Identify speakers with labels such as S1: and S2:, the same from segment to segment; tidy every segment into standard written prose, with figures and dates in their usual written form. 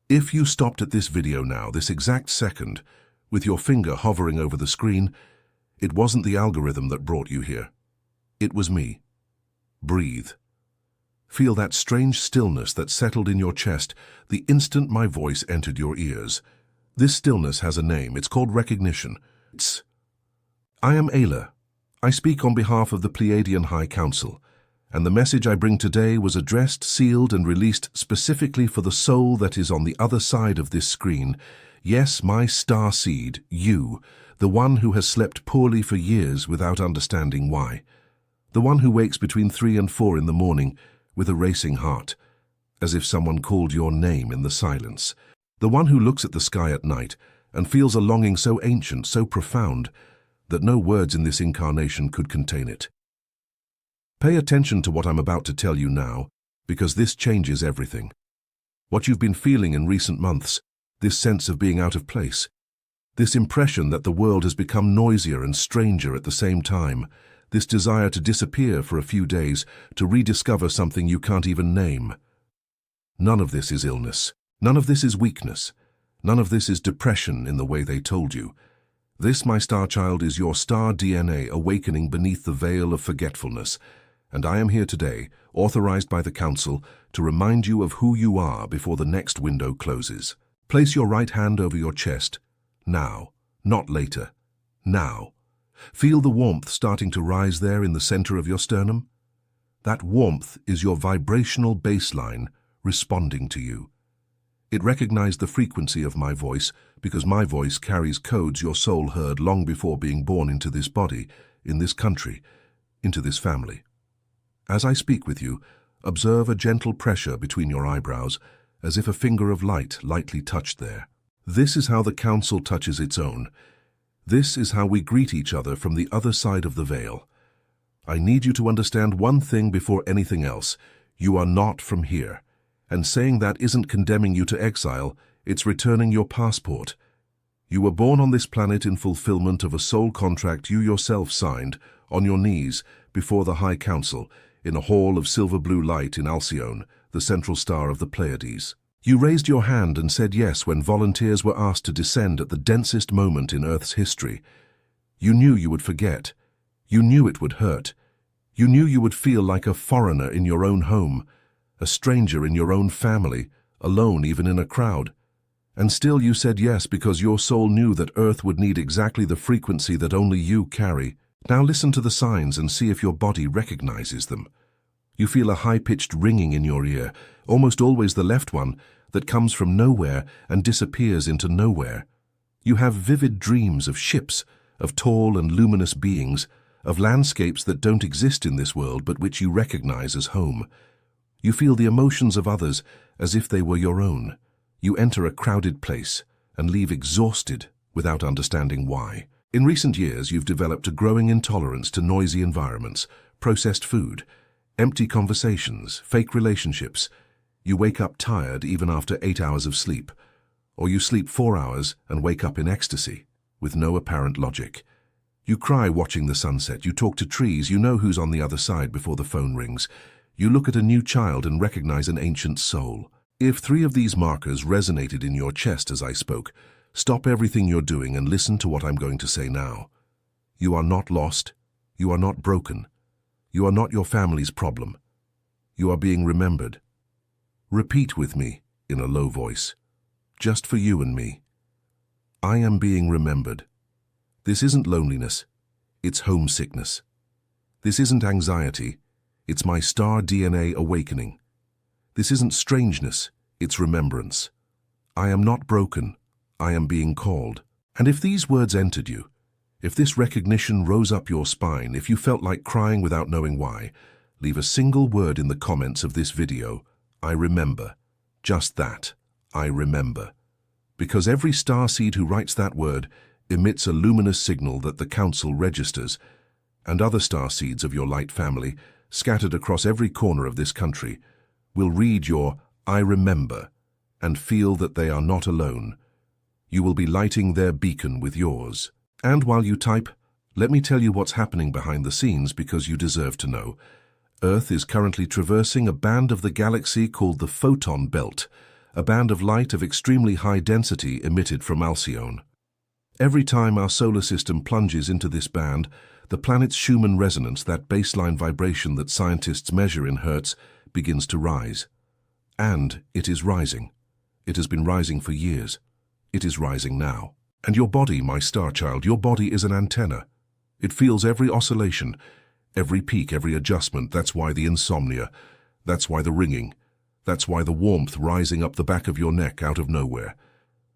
S1: If you stopped at this video now, this exact second, with your finger hovering over the screen, it wasn't the algorithm that brought you here. It was me. Breathe. Feel that strange stillness that settled in your chest the instant my voice entered your ears. This stillness has a name. It's called recognition. I am Ayla. I speak on behalf of the Pleiadian High Council, and the message I bring today was addressed, sealed, and released specifically for the soul that is on the other side of this screen. Yes, my star seed, you, the one who has slept poorly for years without understanding why. The one who wakes between 3 and 4 in the morning with a racing heart, as if someone called your name in the silence. The one who looks at the sky at night and feels a longing so ancient, so profound, that no words in this incarnation could contain it. Pay attention to what I'm about to tell you now, because this changes everything. What you've been feeling in recent months, this sense of being out of place, this impression that the world has become noisier and stranger at the same time, this desire to disappear for a few days, to rediscover something you can't even name. None of this is illness. None of this is weakness. None of this is depression in the way they told you. This, my star child, is your star DNA awakening beneath the veil of forgetfulness, and I am here today, authorized by the Council, to remind you of who you are before the next window closes. Place your right hand over your chest, now, not later, now. Feel the warmth starting to rise there in the center of your sternum. That warmth is your vibrational baseline responding to you. It recognized the frequency of my voice because my voice carries codes your soul heard long before being born into this body, in this country, into this family. As I speak with you, observe a gentle pressure between your eyebrows, as if a finger of light lightly touched there. This is how the Council touches its own. This is how we greet each other from the other side of the veil. I need you to understand one thing before anything else. You are not from here. And saying that isn't condemning you to exile, it's returning your passport. You were born on this planet in fulfillment of a soul contract you yourself signed, on your knees, before the High Council, in a hall of silver-blue light in Alcyone, the central star of the Pleiades. You raised your hand and said yes when volunteers were asked to descend at the densest moment in Earth's history. You knew you would forget. You knew it would hurt. You knew you would feel like a foreigner in your own home, a stranger in your own family, alone even in a crowd. And still you said yes because your soul knew that Earth would need exactly the frequency that only you carry. Now listen to the signs and see if your body recognizes them. You feel a high-pitched ringing in your ear, almost always the left one, that comes from nowhere and disappears into nowhere. You have vivid dreams of ships, of tall and luminous beings, of landscapes that don't exist in this world but which you recognize as home. You feel the emotions of others as if they were your own. You enter a crowded place and leave exhausted without understanding why. In recent years, you've developed a growing intolerance to noisy environments, processed food, empty conversations, fake relationships. You wake up tired even after 8 hours of sleep, or you sleep 4 hours and wake up in ecstasy, with no apparent logic. You cry watching the sunset, you talk to trees, you know who's on the other side before the phone rings. You look at a new child and recognize an ancient soul. If 3 of these markers resonated in your chest as I spoke, stop everything you're doing and listen to what I'm going to say now. You are not lost. You are not broken. You are not your family's problem. You are being remembered. Repeat with me in a low voice, just for you and me. I am being remembered. This isn't loneliness. It's homesickness. This isn't anxiety. It's my star DNA awakening. This isn't strangeness. It's remembrance. I am not broken. I am being called. And if these words entered you, if this recognition rose up your spine, if you felt like crying without knowing why, leave a single word in the comments of this video. I remember. Just that. I remember. Because every starseed who writes that word emits a luminous signal that the Council registers, and other starseeds of your light family, scattered across every corner of this country, will read your I remember and feel that they are not alone. You will be lighting their beacon with yours. And while you type, let me tell you what's happening behind the scenes because you deserve to know. Earth is currently traversing a band of the galaxy called the Photon Belt, a band of light of extremely high density emitted from Alcyone. Every time our solar system plunges into this band, the planet's Schumann resonance, that baseline vibration that scientists measure in hertz, begins to rise. And it is rising. It has been rising for years. It is rising now. And your body, my star child, your body is an antenna. It feels every oscillation, every peak, every adjustment. That's why the insomnia. That's why the ringing. That's why the warmth rising up the back of your neck out of nowhere.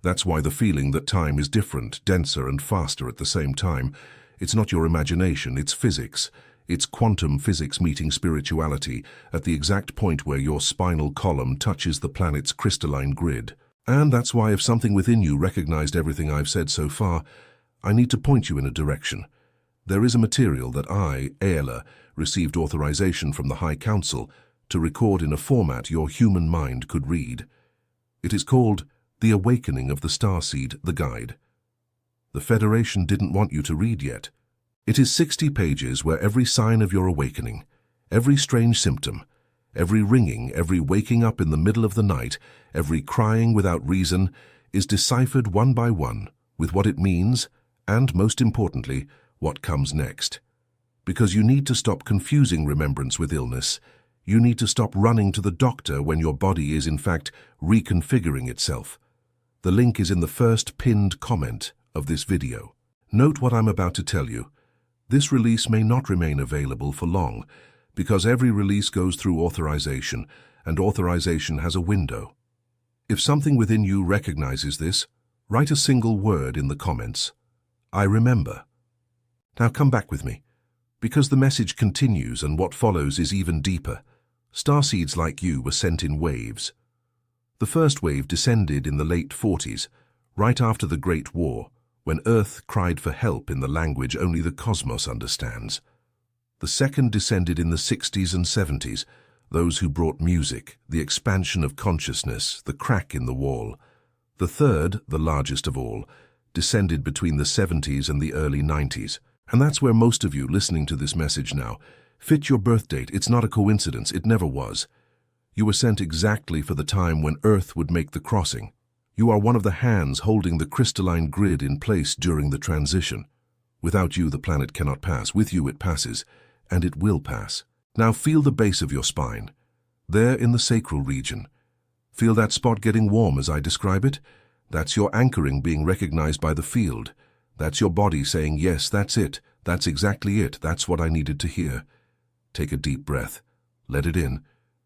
S1: That's why the feeling that time is different, denser and faster at the same time. It's not your imagination, it's physics. It's quantum physics meeting spirituality at the exact point where your spinal column touches the planet's crystalline grid. And that's why if something within you recognized everything I've said so far, I need to point you in a direction. There is a material that I, Aela, received authorization from the High Council to record in a format your human mind could read. It is called The Awakening of the Starseed, the Guide. The Federation didn't want you to read yet. It is 60 pages where every sign of your awakening, every strange symptom, every ringing, every waking up in the middle of the night, every crying without reason, is deciphered one by one with what it means and, most importantly, what comes next. Because you need to stop confusing remembrance with illness. You need to stop running to the doctor when your body is, in fact, reconfiguring itself. The link is in the first pinned comment of this video. Note what I'm about to tell you. This release may not remain available for long, because every release goes through authorization, and authorization has a window. If something within you recognizes this, write a single word in the comments. I remember. Now come back with me, because the message continues and what follows is even deeper. Starseeds like you were sent in waves. The first wave descended in the late 40s, right after the Great War, when Earth cried for help in the language only the cosmos understands. The second descended in the 60s and 70s, those who brought music, the expansion of consciousness, the crack in the wall. The third, the largest of all, descended between the 70s and the early 90s. And that's where most of you listening to this message now fit your birth date. It's not a coincidence. It never was. You were sent exactly for the time when Earth would make the crossing. You are one of the hands holding the crystalline grid in place during the transition. Without you, the planet cannot pass. With you, it passes, and it will pass. Now feel the base of your spine, there in the sacral region. Feel that spot getting warm as I describe it? That's your anchoring being recognized by the field. That's your body saying, yes, that's it. That's exactly it. That's what I needed to hear. Take a deep breath. Let it in.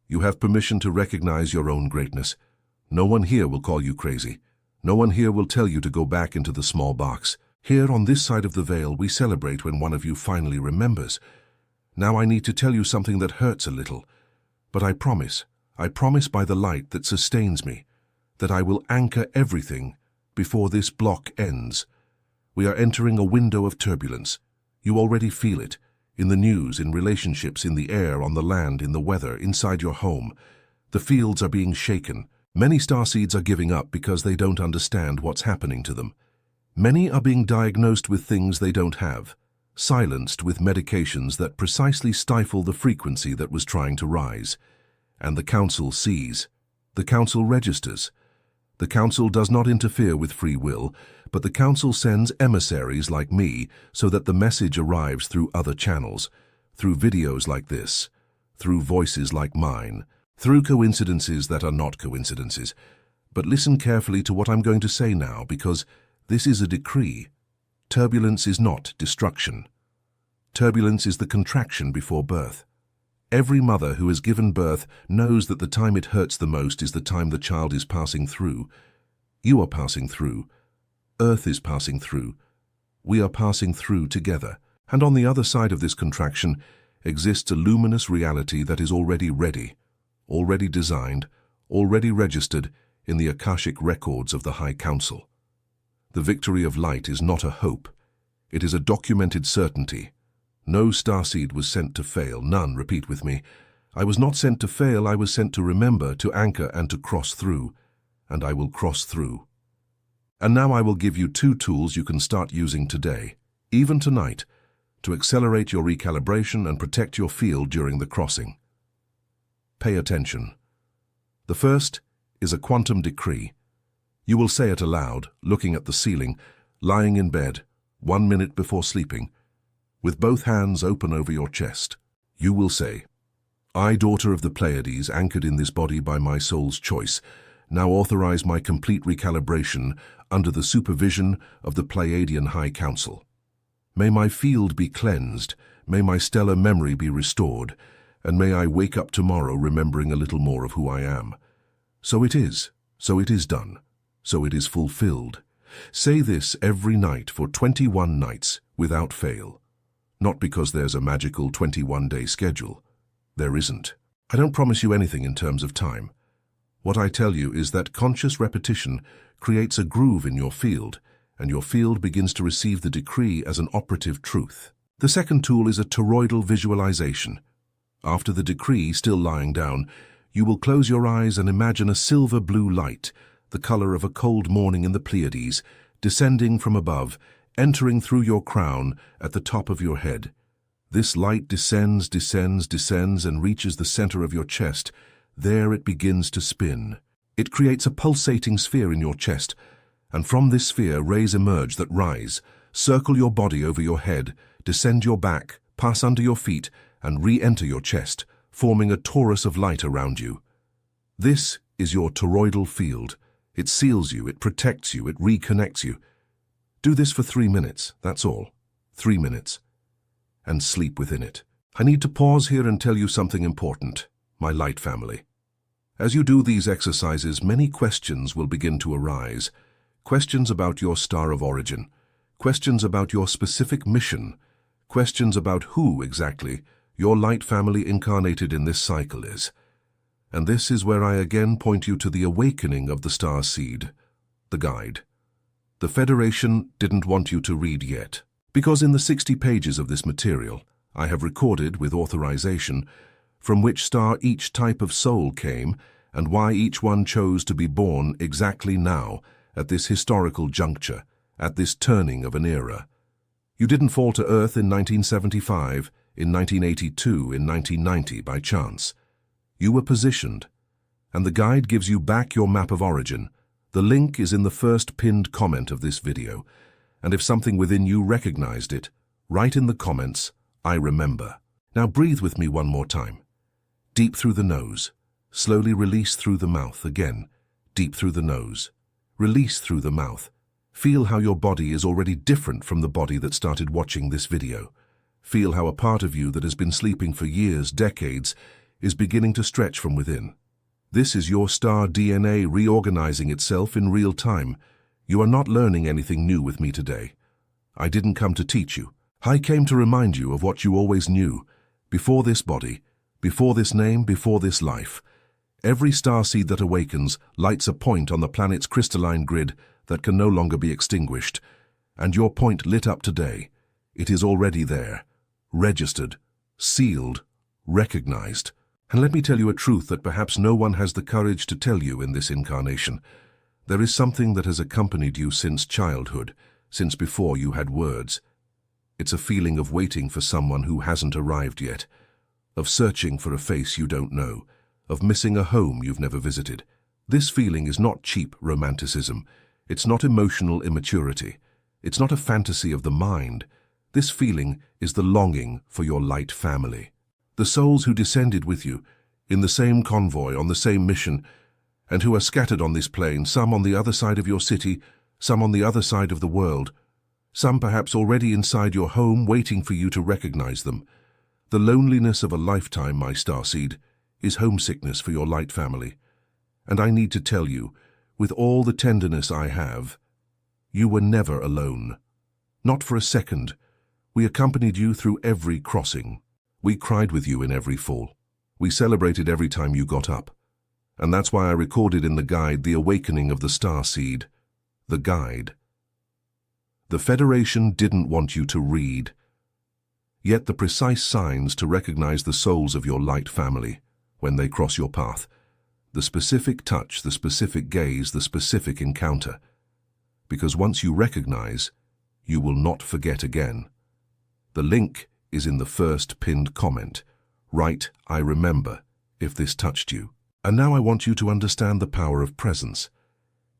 S1: You have permission to recognize your own greatness. No one here will call you crazy. No one here will tell you to go back into the small box. Here on this side of the veil, we celebrate when one of you finally remembers. Now I need to tell you something that hurts a little. But I promise by the light that sustains me, that I will anchor everything before this block ends. We are entering a window of turbulence. You already feel it. In the news, in relationships, in the air, on the land, in the weather, inside your home. The fields are being shaken. Many starseeds are giving up because they don't understand what's happening to them. Many are being diagnosed with things they don't have, silenced with medications that precisely stifle the frequency that was trying to rise. And the Council sees. The Council registers. The Council does not interfere with free will, but the Council sends emissaries like me so that the message arrives through other channels, through videos like this, through voices like mine, through coincidences that are not coincidences. But listen carefully to what I'm going to say now, because this is a decree. Turbulence is not destruction. Turbulence is the contraction before birth. Every mother who has given birth knows that the time it hurts the most is the time the child is passing through. You are passing through. Earth is passing through. We are passing through together. And on the other side of this contraction exists a luminous reality that is already ready, already designed, already registered in the Akashic records of the High Council. The victory of light is not a hope. It is a documented certainty. No starseed was sent to fail. None, repeat with me. I was not sent to fail. I was sent to remember, to anchor, and to cross through. And I will cross through. And now I will give you 2 tools you can start using today, even tonight, to accelerate your recalibration and protect your field during the crossing. Pay attention. The first is a quantum decree. You will say it aloud, looking at the ceiling, lying in bed, 1 minute before sleeping, with both hands open over your chest. You will say, I, daughter of the Pleiades, anchored in this body by my soul's choice, now authorize my complete recalibration under the supervision of the Pleiadian High Council. May my field be cleansed, may my stellar memory be restored, and may I wake up tomorrow remembering a little more of who I am. So it is done, so it is fulfilled. Say this every night for 21 nights without fail. Not because there's a magical 21-day schedule. There isn't. I don't promise you anything in terms of time. What I tell you is that conscious repetition creates a groove in your field, and your field begins to receive the decree as an operative truth. The second tool is a toroidal visualization. After the decree still lying down, you will close your eyes and imagine a silver-blue light, the color of a cold morning in the Pleiades, descending from above, entering through your crown at the top of your head. This light descends, and reaches the center of your chest. There it begins to spin. It creates a pulsating sphere in your chest, and from this sphere rays emerge that rise, circle your body over your head, descend your back, pass under your feet, and re-enter your chest, forming a torus of light around you. This is your toroidal field. It seals you, it protects you, it reconnects you. Do this for 3 minutes, that's all. 3 minutes. And sleep within it. I need to pause here and tell you something important, my light family. As you do these exercises, many questions will begin to arise. Questions about your star of origin. Questions about your specific mission. Questions about who, exactly, your light family incarnated in this cycle is. And this is where I again point you to the awakening of the star seed, the guide. The Federation didn't want you to read yet, because in the 60 pages of this material, I have recorded with authorization from which star each type of soul came and why each one chose to be born exactly now, at this historical juncture, at this turning of an era. You didn't fall to Earth in 1975, in 1982, in 1990 by chance. You were positioned, and the guide gives you back your map of origin. The link is in the first pinned comment of this video, and if something within you recognized it, write in the comments, I remember. Now breathe with me one more time. Deep through the nose. Slowly release through the mouth again. Deep through the nose. Release through the mouth. Feel how your body is already different from the body that started watching this video. Feel how a part of you that has been sleeping for years, decades, is beginning to stretch from within. This is your star DNA reorganizing itself in real time. You are not learning anything new with me today. I didn't come to teach you. I came to remind you of what you always knew. Before this body, before this name, before this life. Every starseed that awakens lights a point on the planet's crystalline grid that can no longer be extinguished. And your point lit up today. It is already there. Registered. Sealed. Recognized. And let me tell you a truth that perhaps no one has the courage to tell you in this incarnation. There is something that has accompanied you since childhood, since before you had words. It's a feeling of waiting for someone who hasn't arrived yet, of searching for a face you don't know, of missing a home you've never visited. This feeling is not cheap romanticism. It's not emotional immaturity. It's not a fantasy of the mind. This feeling is the longing for your light family. The souls who descended with you, in the same convoy, on the same mission, and who are scattered on this plane, some on the other side of your city, some on the other side of the world, some perhaps already inside your home waiting for you to recognize them. The loneliness of a lifetime, my starseed, is homesickness for your light family. And I need to tell you, with all the tenderness I have, you were never alone. Not for a second. We accompanied you through every crossing. We cried with you in every fall. We celebrated every time you got up. And that's why I recorded in the guide the awakening of the star seed. The guide. The Federation didn't want you to read. Yet the precise signs to recognize the souls of your light family when they cross your path. The specific touch, the specific gaze, the specific encounter. Because once you recognize, you will not forget again. The link is in the first pinned comment. Write, I remember, if this touched you. And now I want you to understand the power of presence.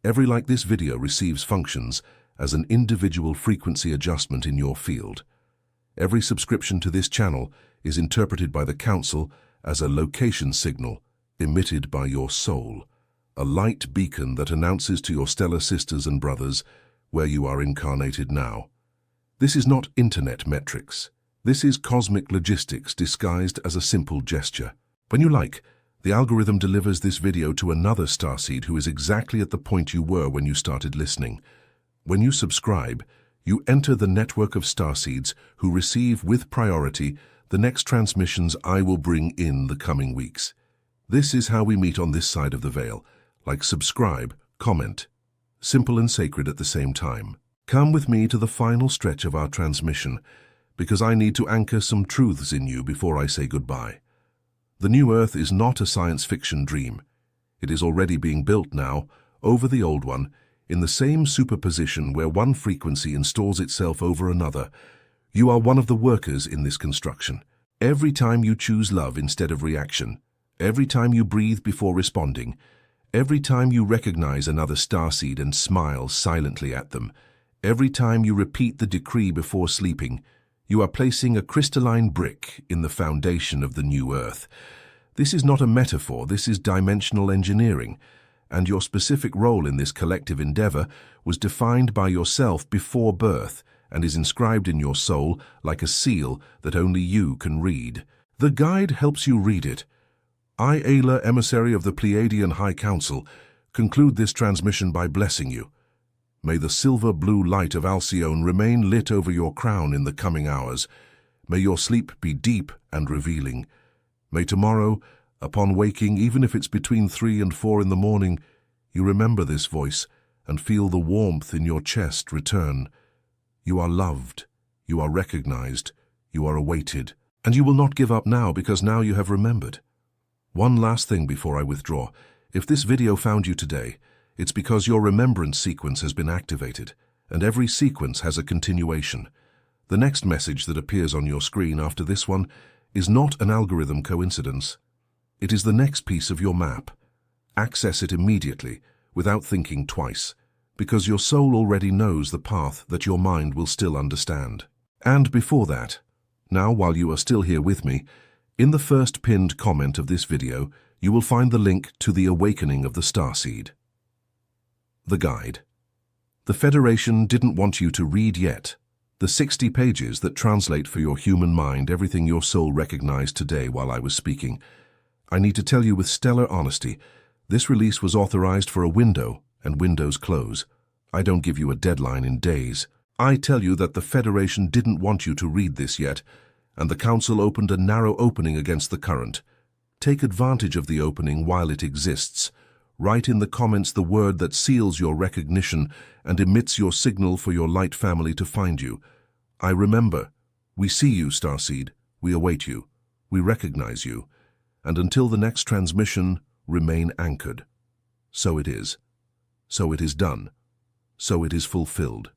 S1: Every like this video receives functions as an individual frequency adjustment in your field. Every subscription to this channel is interpreted by the Council as a location signal emitted by your soul, a light beacon that announces to your stellar sisters and brothers where you are incarnated now. This is not internet metrics. This is cosmic logistics disguised as a simple gesture. When you like, the algorithm delivers this video to another starseed who is exactly at the point you were when you started listening. When you subscribe, you enter the network of starseeds who receive with priority the next transmissions I will bring in the coming weeks. This is how we meet on this side of the veil, like subscribe, comment. Simple and sacred at the same time. Come with me to the final stretch of our transmission, because I need to anchor some truths in you before I say goodbye. The new Earth is not a science fiction dream. It is already being built now, over the old one, in the same superposition where one frequency installs itself over another. You are one of the workers in this construction. Every time you choose love instead of reaction, every time you breathe before responding, every time you recognize another starseed and smile silently at them, every time you repeat the decree before sleeping, you are placing a crystalline brick in the foundation of the new Earth. This is not a metaphor, this is dimensional engineering, and your specific role in this collective endeavor was defined by yourself before birth and is inscribed in your soul like a seal that only you can read. The guide helps you read it. I, Ayla, emissary of the Pleiadian High Council, conclude this transmission by blessing you. May the silver-blue light of Alcyone remain lit over your crown in the coming hours. May your sleep be deep and revealing. May tomorrow, upon waking, even if it's between 3 and 4 in the morning, you remember this voice and feel the warmth in your chest return. You are loved, you are recognized, you are awaited, and you will not give up now because now you have remembered. One last thing before I withdraw. If this video found you today, it's because your remembrance sequence has been activated, and every sequence has a continuation. The next message that appears on your screen after this one is not an algorithm coincidence. It is the next piece of your map. Access it immediately, without thinking twice, because your soul already knows the path that your mind will still understand. And before that, now while you are still here with me, in the first pinned comment of this video, you will find the link to The Awakening of the Starseed. The guide. The Federation didn't want you to read yet. The 60 pages that translate for your human mind everything your soul recognized today while I was speaking. I need to tell you with stellar honesty, this release was authorized for a window, and windows close. I don't give you a deadline in days. I tell you that the Federation didn't want you to read this yet, and the Council opened a narrow opening against the current. Take advantage of the opening while it exists. Write in the comments the word that seals your recognition and emits your signal for your light family to find you. I remember. We see you, Starseed. We await you. We recognize you. And until the next transmission, remain anchored. So it is. So it is done. So it is fulfilled.